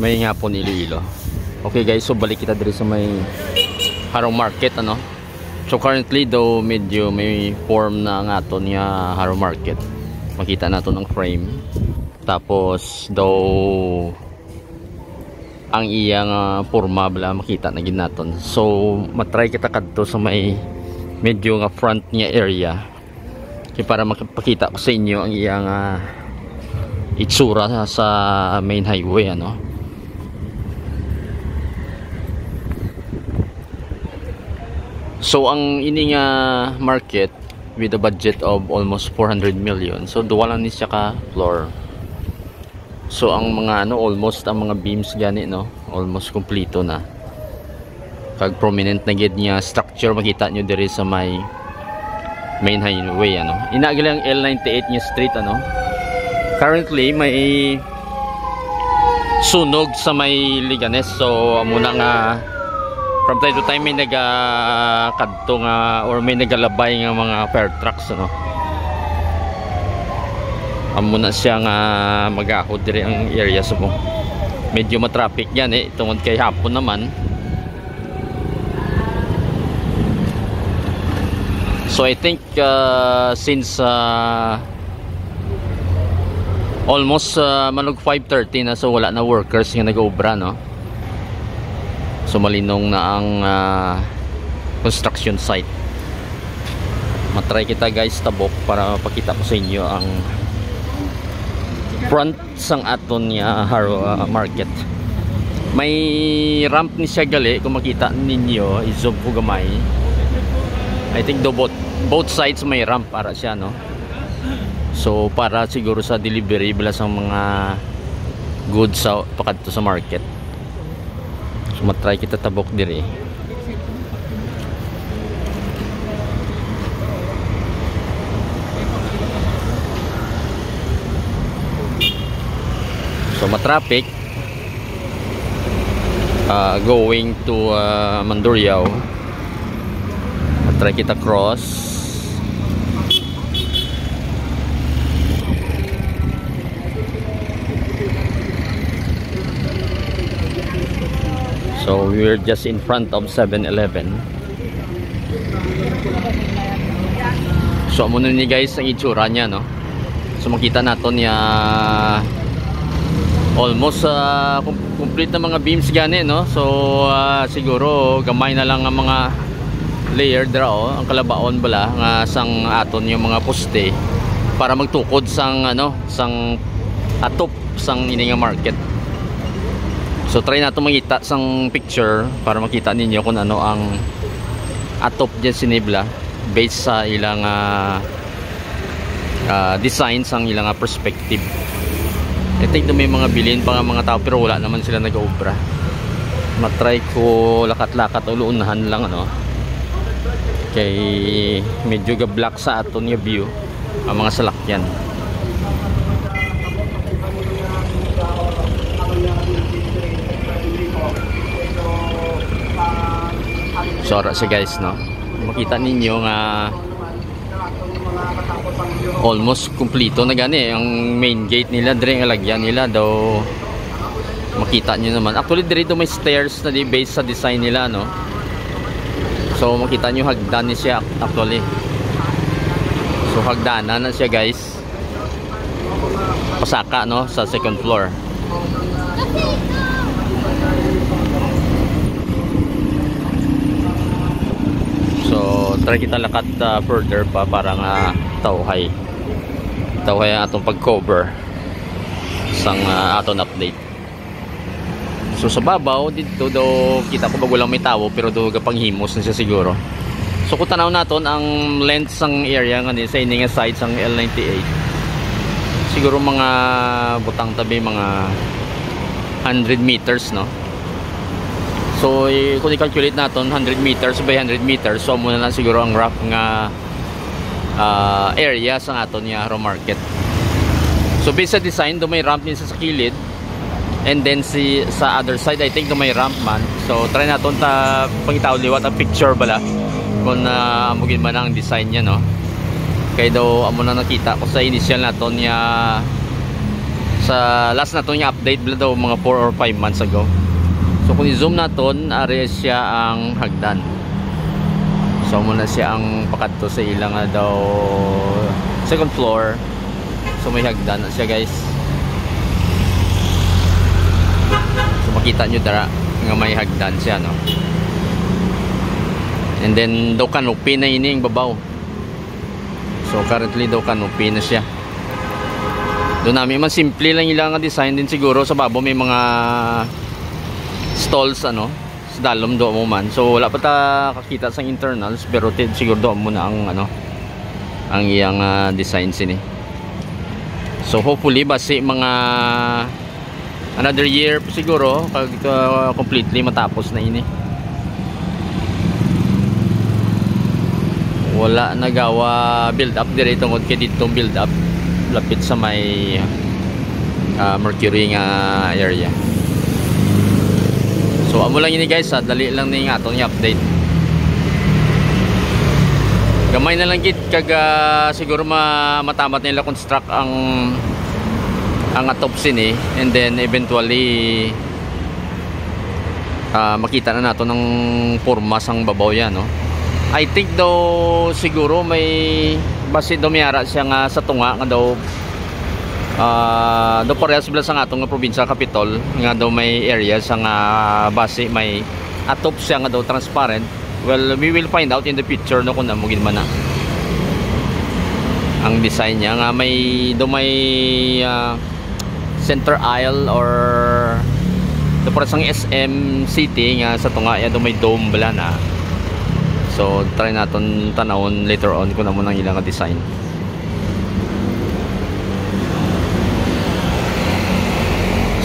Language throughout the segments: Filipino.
may nga po Iloilo. Okay guys, so balik kita diri sa may Harrow Market ano. So currently though medyo may form na nga to niya Harrow Market. Makita nato ng frame. Tapos though ang iyang forma bala makita na gid naton. So matry kita kadto sa may medyo nga front niya area. Kaya para makapakita ko sa inyo ang iyang itsura sa main highway ano. So ang ining market with a budget of almost 400 million. So duwa lang ni siya ka floor. So ang mga ano almost ang mga beams gani no, almost kompleto na. Kag prominent na gid niya structure makita nyo diri sa may main highway ano. Inaagi lang L98 niya street ano. Currently may sunog sa may Liganes. So amo na nga from time to time may nagakadto nga or may nagalabay nga mga fire trucks ano. Amo na siya nga magahod diri ang area so medyo matraffic yan tungod kay hapon naman. So I think since almost manog 5:30 na so wala na workers nga nag-obra no. So malinong na ang construction site. Matry kita guys tabok para pakita ko sa inyo ang front sang aton niya Harrow Market. May ramp ni siya gali kung makita ninyo izoom ko gamay. I think both sides may ramp para siya no. So para siguro sa delivery bala sa mga goods sa pakadto sa market. So matry kita tabok diri. So matraffic going to Mandurriao. Matry kita cross. So we're just in front of 7-Eleven. So muna ni guys ang itsura niya no. So makita naton ya almost complete na mga beams gani no. So siguro gamay na lang ang mga layer dra ang kalabaon bala nga sang aton yung mga poste para magtukod sang ano sang atop sang ini nga market. So try nato makita sang picture para makita ninyo kung ano ang atop dyan sinibla based sa ilang design sang ilang perspective. I think na may mga bilin pa nga mga tao pero wala naman sila nag-obra. Matry ko lakat-lakat o luunahan lang ano. Kay medyo ga-black sa aton nga view ang mga salakyan. Sora siya guys no. Makita ninyo nga almost kompleto na gani ang main gate nila dire nga lagyan nila daw. Makita niyo naman. Actually dito may stairs na di base sa design nila no. So makita niyo hagdan ni siya actually. So hagdanan na siya guys. Pasaka no sa second floor. So try kita lakat further pa para nga tawhay ang atong pag-cover sang aton update. So sa babaw dito daw kita ko bagulang may tawo pero do gapanghimos na siya siguro. So kung tanaw naton ang length sang area nga din sa ini nga side sang L98 siguro mga butang tabi mga 100 meters no. So kung i-calculate natin 100 meters by 100 meters so muna lang siguro ang rough nga area sa aton nga Harrow Market. So based sa design do may ramp din sa kilid and then sa other side I think do may ramp man. So try natin ta pangitaw liwat ang picture bala kung amugin man ang design niya no. Kaya daw amo na nakita ko sa initial naton nga Sa last na to yung update bala daw mga 4 or 5 months ago. So kung i-zoom naton, ari siya ang hagdan. So muna siya ang pakadto sa ilang daw second floor. So may hagdan na siya guys. So makita nyo dara nga may hagdan siya, no. And then daw canopy na ini ang babaw. So currently daw canopy na siya. Doon namin man simple lang ilang design din siguro sa babo may mga stalls ano sa dalom do mo man. So wala pa ta kakita sa internals pero siguro do mo na ang ano ang iyang design sini. So hopefully basi mga another year siguro completely matapos na ini. Wala nagawa build up dire tungod kay dito build up lapit sa may Mercury nga area. So amo lang ini guys, dali lang ni nga atong update. Gamay na lang gid kag siguro matamat nila construct ang autopsy ni, and then eventually makita na nato ng porma sang babaw yan, no. I think daw siguro may basi daw mayara siya nga sa tunga nga daw daw parehas bila sa atong probinsya Capitol nga daw may area sa nga basi may atop siya nga daw transparent. Well, we will find out in the picture no kung namugin man na ang design niya nga may daw may center aisle or daw parehas ang SM City nga sa tunga ya daw may dome bala na. So try natin tanawon later on kung naman ang ilang design.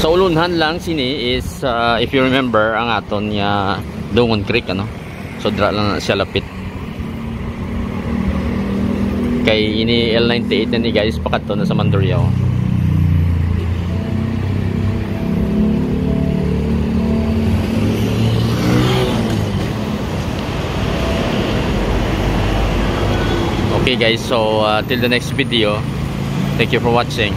Sa ulunhan lang sini is if you remember ang aton nga Dungon Creek ano. So dra lang siya lapit. Kay ini L98 na ni guys pakadto na sa Mandurriao. Okay guys, so till the next video, thank you for watching.